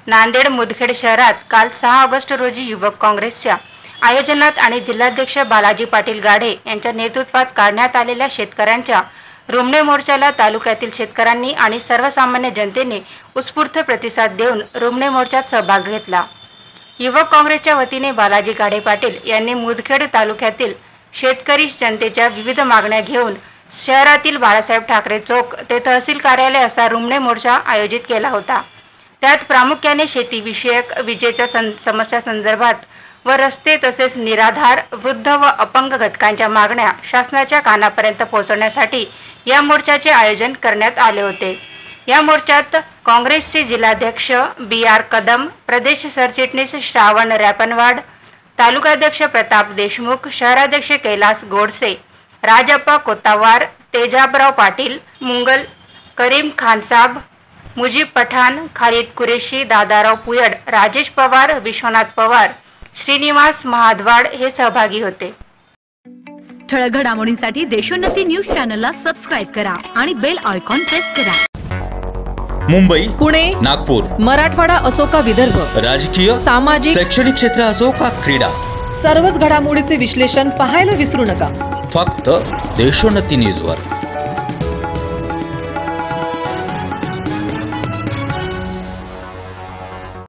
नांदेड मुदखेड शहरात काल 6 ऑगस्ट रोजी युवक काँग्रेसच्या आयोजनात आणि जिल्हाध्यक्ष बालाजी पाटील गाढे यांच्या नेतृत्वात काढण्यात आलेल्या शेतकऱ्यांच्या रुमणे मोर्चाला तालुक्यातील शेतकऱ्यांनी आणि सर्वसामान्य जनतेने उत्स्फूर्त प्रतिसाद देऊन रुमणे मोर्चात सहभाग घेतला। युवक काँग्रेसच्या वतीने बालाजी गाढे पाटील यांनी मुदखेड तालुक्यातील शेतकरी जनतेच्या विविध मागण्या घेऊन शहरातील बाळासाहेब ठाकरे चौक ते तहसील कार्यालय असा रुमणे मोर्चा आयोजित केला होता। त्यात प्रामुख्याने शेतीविषयक विजेच्या समस्या संदर्भात व रस्ते तसेच निराधार वृद्ध व अपंग घटकांच्या मागण्या शासनाच्या कानापर्यंत पोहोचवण्यासाठी या मोर्चाचे आयोजन करण्यात आले होते। या मोर्चात काँग्रेसचे जिल्हाध्यक्ष BR कदम, प्रदेश सरचिटणीस श्रावण रॅपनवाड, तालुकाध्यक्ष प्रताप देशमुख, शहराध्यक्ष कैलास गोडसे, राजप्पा कोतावार, तेजाबराव पाटील मुंगल, करीम खानसाब, मुजीब पठाण, खालिद कुरेशी, दादाराव पुयड, राजेश पवार, विश्वनाथ पवार, श्रीनिवास महाद्वाड हे सहभागी होते। ठळक घडामोडींसाठी देशोन्नती न्यूज चॅनलला सबस्क्राइब करा आणि बेल आयकॉन प्रेस करा। मुंबई, पुणे, नागपूर, मराठवाडा असो का विदर्भ, राजकीय, सामाजिक, शैक्षणिक क्षेत्र असो का क्रीडा, सर्वच घडामोडीचे विश्लेषण पाहायला विसरू नका। फक्त देशोन्नती न्यूजवर।